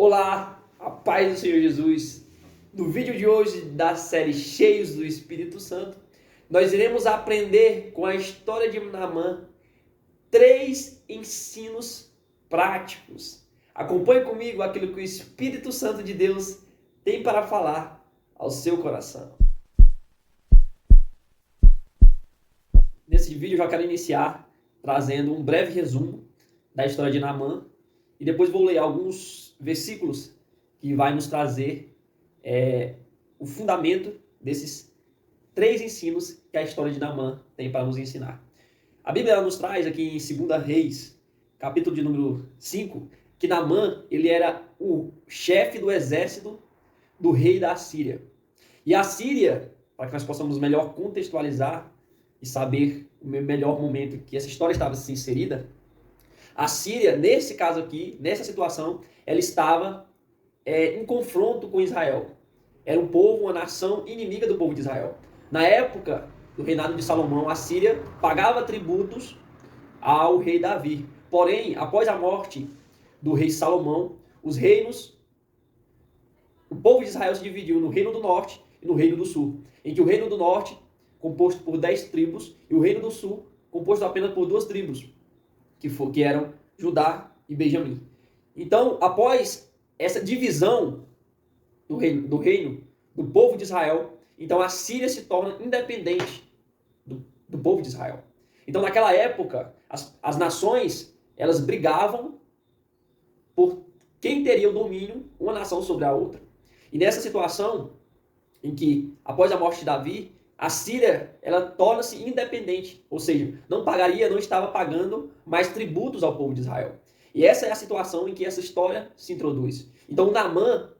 Olá, a paz do Senhor Jesus. No vídeo de hoje da série Cheios do Espírito Santo, nós iremos aprender com a história de Naamã 3 ensinos práticos. Acompanhe comigo aquilo que o Espírito Santo de Deus tem para falar ao seu coração. Nesse vídeo eu já quero iniciar trazendo um breve resumo da história de Naamã e depois vou ler alguns versículos que vai nos trazer o fundamento desses 3 ensinos que a história de Naamã tem para nos ensinar. A Bíblia nos traz aqui em 2 Reis, capítulo de número 5, que Naamã ele era o chefe do exército do rei da Assíria. E a Assíria, para que nós possamos melhor contextualizar e saber o melhor momento que essa história estava se inserida, a Síria, nesse caso aqui, nessa situação, ela estava em confronto com Israel. Era um povo, uma nação inimiga do povo de Israel. Na época do reinado de Salomão, a Síria pagava tributos ao rei Davi. Porém, após a morte do rei Salomão, o povo de Israel se dividiu no reino do norte e no reino do sul. Em que o reino do norte, composto por 10 tribos, e o reino do sul, composto apenas por 2 tribos, que eram Judá e Benjamim. Então, após essa divisão do reino do povo de Israel, então a Síria se torna independente do povo de Israel. Então, naquela época, as nações, elas brigavam por quem teria o domínio, uma nação sobre a outra. E nessa situação, em que, após a morte de Davi, a Síria, ela torna-se independente, ou seja, não estava pagando mais tributos ao povo de Israel. E essa é a situação em que essa história se introduz. Então, Naamã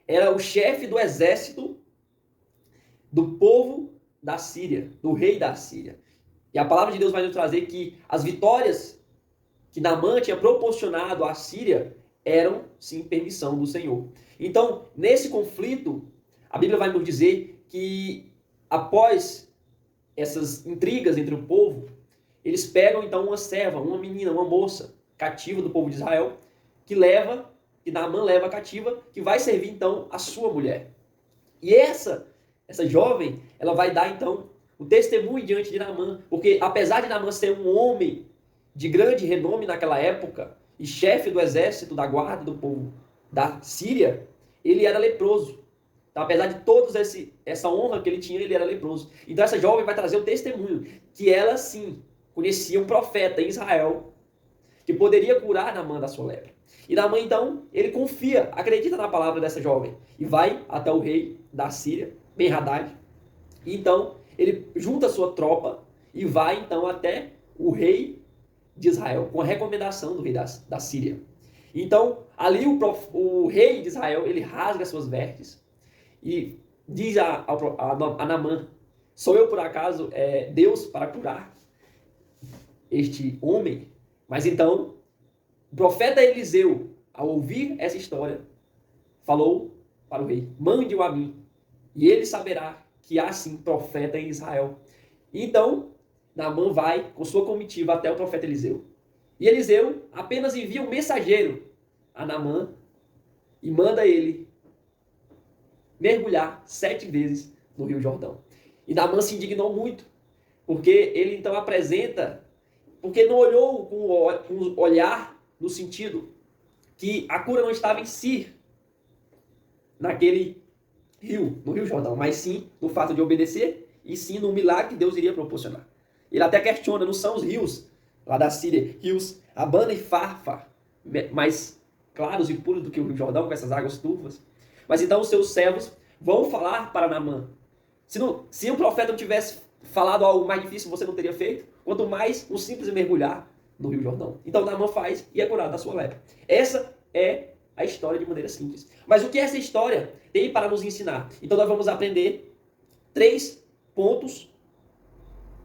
era o chefe do exército do povo da Síria, do rei da Síria. E a palavra de Deus vai nos trazer que as vitórias que Naamã tinha proporcionado à Síria eram, sim, permissão do Senhor. Então, nesse conflito, a Bíblia vai nos dizer que após essas intrigas entre o povo, eles pegam então uma serva, uma menina, uma moça cativa do povo de Israel, que Naamã leva cativa, que vai servir então a sua mulher. E essa jovem, ela vai dar então o testemunho diante de Naamã, porque apesar de Naamã ser um homem de grande renome naquela época, e chefe do exército da guarda do povo da Síria, ele era leproso. Então, apesar de toda essa honra que ele tinha, ele era leproso. Então essa jovem vai trazer o testemunho que ela sim conhecia um profeta em Israel que poderia curar Naamã da sua lepra. E Naamã então, ele confia, acredita na palavra dessa jovem e vai até o rei da Síria, Ben-Hadad. E então ele junta a sua tropa e vai então até o rei de Israel com a recomendação do rei da Síria. Então ali o rei de Israel, ele rasga suas vestes e diz a Naamã: sou eu por acaso Deus para curar este homem? Mas então o profeta Eliseu, ao ouvir essa história, falou para o rei: mande-o a mim, e ele saberá que há sim profeta em Israel. Então Naamã vai com sua comitiva até o profeta Eliseu. E Eliseu apenas envia um mensageiro a Naamã e manda ele mergulhar 7 vezes no Rio Jordão. E Naamã se indignou muito, porque ele então porque não olhou com um olhar no sentido que a cura não estava em si, naquele rio, no Rio Jordão, mas sim no fato de obedecer e sim no milagre que Deus iria proporcionar. Ele até questiona, não são os rios lá da Síria, rios Abana e Farfa, mais claros e puros do que o Rio Jordão, com essas águas turvas? Mas então os seus servos vão falar para Naamã. Se o profeta não tivesse falado algo mais difícil, você não teria feito, quanto mais um simples mergulhar no Rio Jordão. Então Naamã faz e é curado da sua lepra. Essa é a história de maneira simples. Mas o que essa história tem para nos ensinar? Então nós vamos aprender 3 pontos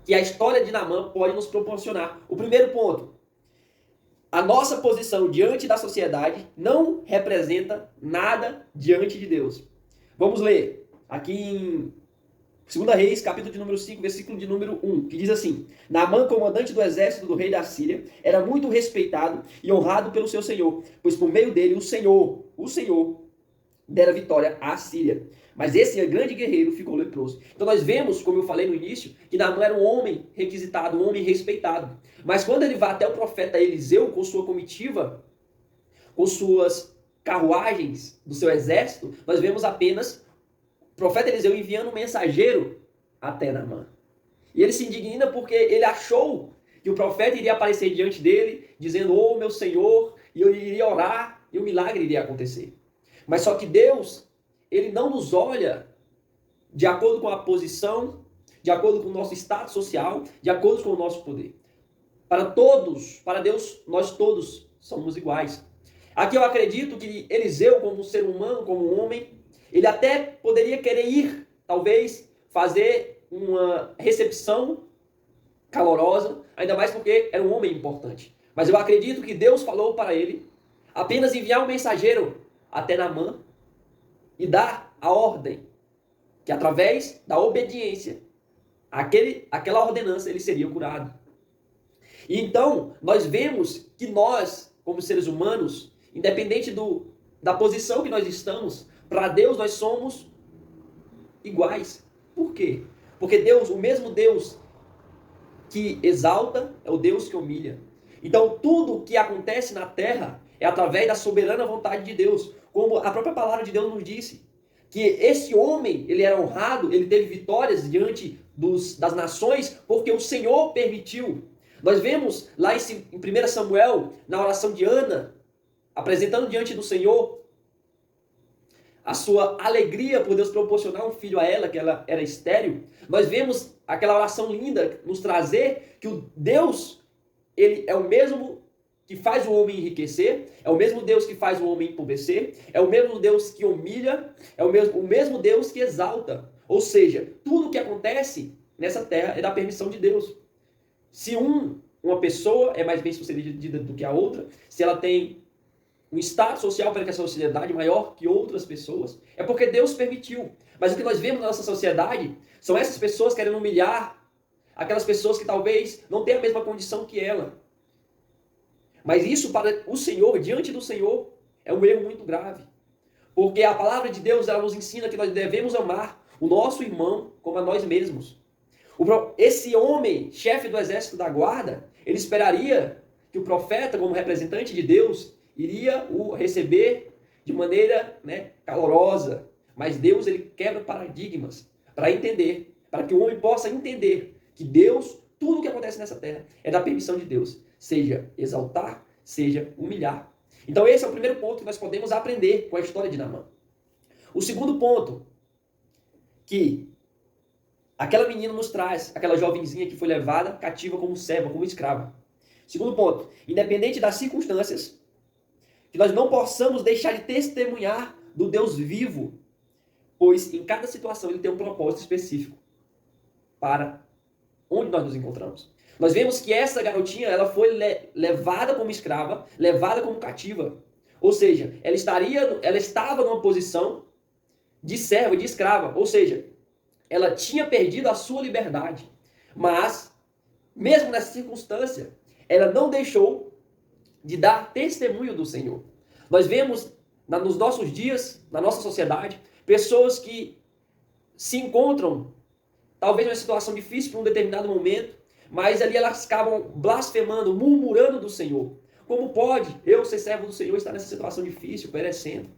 que a história de Naamã pode nos proporcionar. O primeiro ponto: a nossa posição diante da sociedade não representa nada diante de Deus. Vamos ler aqui em 2 Reis, capítulo de número 5, versículo de número 1, que diz assim: Naamã, comandante do exército do rei da Síria, era muito respeitado e honrado pelo seu senhor, pois por meio dele o Senhor, o Senhor dera vitória à Síria. Mas esse grande guerreiro ficou leproso. Então nós vemos, como eu falei no início, que Naamã era um homem requisitado, um homem respeitado. Mas quando ele vai até o profeta Eliseu com sua comitiva, com suas carruagens do seu exército, nós vemos apenas o profeta Eliseu enviando um mensageiro até Naamã. E ele se indigna porque ele achou que o profeta iria aparecer diante dele, dizendo, ô meu Senhor, e eu iria orar, e o milagre iria acontecer. Mas só que Deus, ele não nos olha de acordo com a posição, de acordo com o nosso status social, de acordo com o nosso poder. Para todos, para Deus, nós todos somos iguais. Aqui eu acredito que Eliseu, como um ser humano, como um homem, ele até poderia querer ir, talvez, fazer uma recepção calorosa, ainda mais porque era um homem importante. Mas eu acredito que Deus falou para ele apenas enviar um mensageiro até Naamã e dar a ordem que através da obediência aquela ordenança ele seria curado. E então nós vemos que nós, como seres humanos, independente da posição que nós estamos, para Deus nós somos iguais. Por quê? Porque Deus, o mesmo Deus que exalta, é o Deus que humilha. Então tudo que acontece na terra é através da soberana vontade de Deus. Como a própria palavra de Deus nos disse, que esse homem, ele era honrado, ele teve vitórias diante das nações, porque o Senhor permitiu. Nós vemos lá em 1 Samuel, na oração de Ana, apresentando diante do Senhor a sua alegria por Deus proporcionar um filho a ela, que ela era estéril. Nós vemos aquela oração linda nos trazer que o Deus, ele é o mesmo que faz o homem enriquecer, é o mesmo Deus que faz o homem empobrecer, é o mesmo Deus que humilha, é o mesmo Deus que exalta. Ou seja, tudo que acontece nessa terra é da permissão de Deus. Se uma pessoa é mais bem sucedida do que a outra, se ela tem um status social para que a sociedade maior que outras pessoas, é porque Deus permitiu. Mas o que nós vemos na nossa sociedade são essas pessoas querendo humilhar aquelas pessoas que talvez não têm a mesma condição que ela. Mas isso para o Senhor, diante do Senhor, é um erro muito grave. Porque a palavra de Deus, ela nos ensina que nós devemos amar o nosso irmão como a nós mesmos. Esse homem, chefe do exército da guarda, ele esperaria que o profeta, como representante de Deus, iria o receber de maneira calorosa. Mas Deus, ele quebra paradigmas para entender, para que o homem possa entender que Deus, tudo o que acontece nessa terra é da permissão de Deus. Seja exaltar, seja humilhar. Então esse é o primeiro ponto que nós podemos aprender com a história de Naamã. O segundo ponto, que aquela menina nos traz, aquela jovenzinha que foi levada cativa como serva, como escrava. Segundo ponto, independente das circunstâncias, que nós não possamos deixar de testemunhar do Deus vivo, pois em cada situação ele tem um propósito específico para onde nós nos encontramos. Nós vemos que essa garotinha, ela foi levada como escrava, levada como cativa. Ou seja, ela estava numa posição de serva, de escrava. Ou seja, ela tinha perdido a sua liberdade. Mas, mesmo nessa circunstância, ela não deixou de dar testemunho do Senhor. Nós vemos nos nossos dias, na nossa sociedade, pessoas que se encontram, talvez numa situação difícil para um determinado momento, mas ali elas acabam blasfemando, murmurando do Senhor. Como pode eu, ser servo do Senhor, estar nessa situação difícil, perecendo?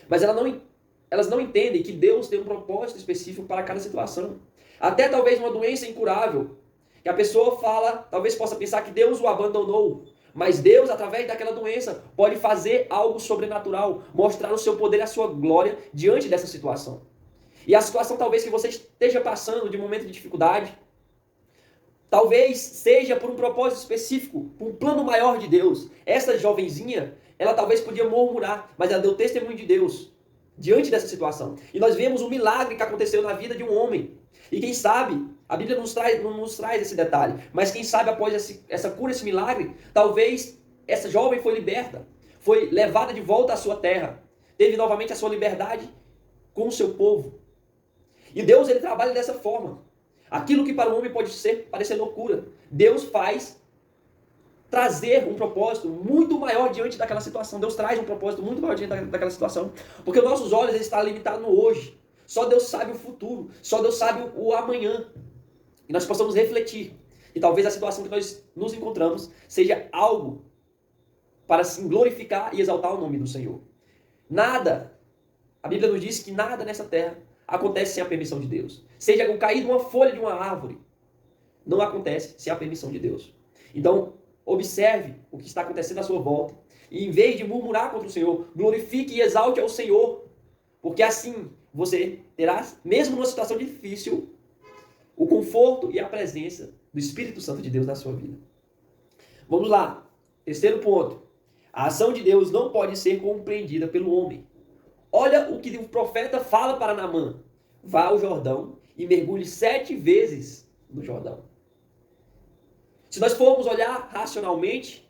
Mas elas não entendem que Deus tem um propósito específico para cada situação. Até talvez uma doença incurável, que a pessoa fala, talvez possa pensar que Deus o abandonou. Mas Deus, através daquela doença, pode fazer algo sobrenatural, mostrar o seu poder e a sua glória diante dessa situação. E a situação talvez que você esteja passando de um momento de dificuldade, talvez seja por um propósito específico, por um plano maior de Deus. Essa jovenzinha, ela talvez podia murmurar, mas ela deu testemunho de Deus diante dessa situação. E nós vemos um milagre que aconteceu na vida de um homem. E quem sabe, a Bíblia não nos traz esse detalhe, mas quem sabe após essa cura, esse milagre, talvez essa jovem foi liberta, foi levada de volta à sua terra, teve novamente a sua liberdade com o seu povo. E Deus, ele trabalha dessa forma. Aquilo que para o homem pode parecer loucura, Deus faz trazer um propósito muito maior diante daquela situação. Deus traz um propósito muito maior diante daquela situação. Porque os nossos olhos estão limitados no hoje. Só Deus sabe o futuro. Só Deus sabe o amanhã. E nós possamos refletir. E talvez a situação que nós nos encontramos seja algo para assim, glorificar e exaltar o nome do Senhor. Nada, a Bíblia nos diz que nada nessa terra acontece sem a permissão de Deus. Seja o cair de uma folha de uma árvore, não acontece sem a permissão de Deus. Então, observe o que está acontecendo à sua volta. E em vez de murmurar contra o Senhor, glorifique e exalte ao Senhor. Porque assim você terá, mesmo numa situação difícil, o conforto e a presença do Espírito Santo de Deus na sua vida. Vamos lá. Terceiro ponto. A ação de Deus não pode ser compreendida pelo homem. Olha o que o profeta fala para Naamã. Vá ao Jordão e mergulhe 7 vezes no Jordão. Se nós formos olhar racionalmente,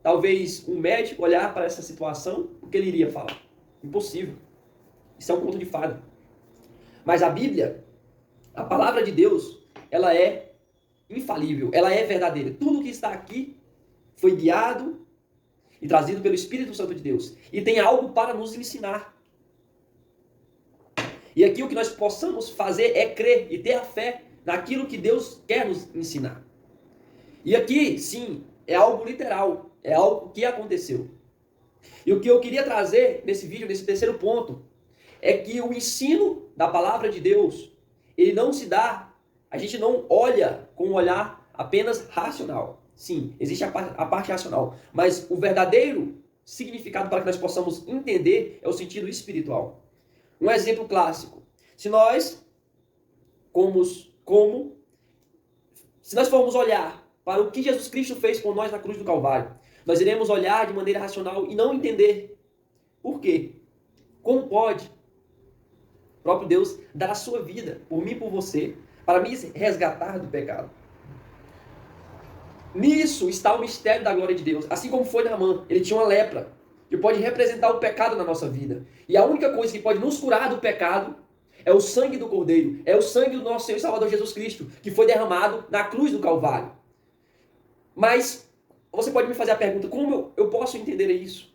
talvez um médico olhar para essa situação, o que ele iria falar? Impossível. Isso é um conto de fada. Mas a Bíblia, a palavra de Deus, ela é infalível, ela é verdadeira. Tudo que está aqui foi guiado e trazido pelo Espírito Santo de Deus. E tem algo para nos ensinar. E aqui o que nós possamos fazer é crer e ter a fé naquilo que Deus quer nos ensinar. E aqui, sim, é algo literal, é algo que aconteceu. E o que eu queria trazer nesse vídeo, nesse terceiro ponto, é que o ensino da palavra de Deus, ele não se dá, a gente não olha com um olhar apenas racional. Sim, existe a parte racional, mas o verdadeiro significado para que nós possamos entender é o sentido espiritual. Um exemplo clássico. Se nós formos olhar para o que Jesus Cristo fez por nós na cruz do Calvário, nós iremos olhar de maneira racional e não entender. Por quê? Como pode o próprio Deus dar a sua vida por mim e por você, para me resgatar do pecado? Nisso está o mistério da glória de Deus. Assim como foi Naamã, ele tinha uma lepra, que pode representar o pecado na nossa vida. E a única coisa que pode nos curar do pecado é o sangue do Cordeiro, é o sangue do nosso Senhor e Salvador Jesus Cristo, que foi derramado na cruz do Calvário. Mas você pode me fazer a pergunta, como eu posso entender isso?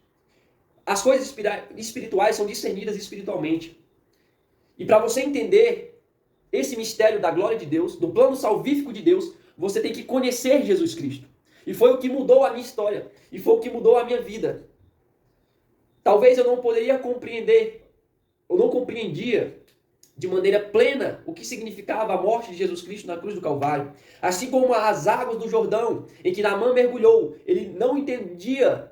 As coisas espirituais são discernidas espiritualmente. E para você entender esse mistério da glória de Deus, do plano salvífico de Deus, você tem que conhecer Jesus Cristo. E foi o que mudou a minha história. E foi o que mudou a minha vida. Talvez eu não poderia compreender, ou não compreendia de maneira plena o que significava a morte de Jesus Cristo na cruz do Calvário. Assim como as águas do Jordão, em que Naamã mergulhou, ele não entendia.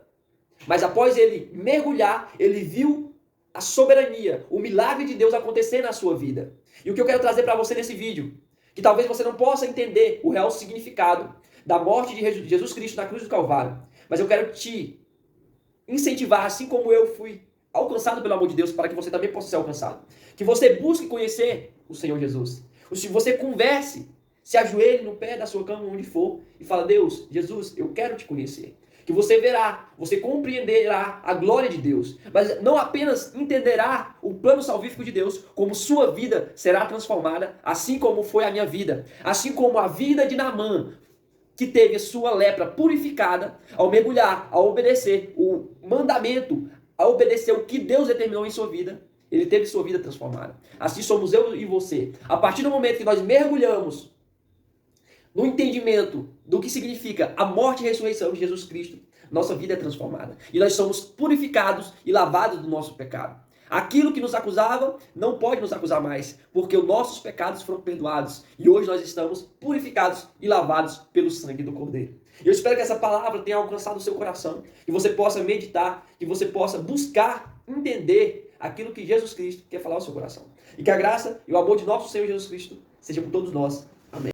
Mas após ele mergulhar, ele viu a soberania, o milagre de Deus acontecer na sua vida. E o que eu quero trazer para você nesse vídeo, que talvez você não possa entender o real significado da morte de Jesus Cristo na cruz do Calvário, mas eu quero te incentivar, assim como eu fui alcançado pelo amor de Deus, para que você também possa ser alcançado. Que você busque conhecer o Senhor Jesus. Se você converse, se ajoelhe no pé da sua cama, onde for, e fala, Deus, Jesus, eu quero te conhecer. Que você verá, você compreenderá a glória de Deus, mas não apenas entenderá o plano salvífico de Deus, como sua vida será transformada, assim como foi a minha vida, assim como a vida de Naamã, que teve a sua lepra purificada ao mergulhar, ao obedecer o mandamento, a obedecer o que Deus determinou em sua vida, ele teve sua vida transformada. Assim somos eu e você. A partir do momento que nós mergulhamos no entendimento do que significa a morte e a ressurreição de Jesus Cristo, nossa vida é transformada. E nós somos purificados e lavados do nosso pecado. Aquilo que nos acusava não pode nos acusar mais, porque os nossos pecados foram perdoados. E hoje nós estamos purificados e lavados pelo sangue do Cordeiro. Eu espero que essa palavra tenha alcançado o seu coração, que você possa meditar, que você possa buscar entender aquilo que Jesus Cristo quer falar ao seu coração. E que a graça e o amor de nosso Senhor Jesus Cristo seja por todos nós.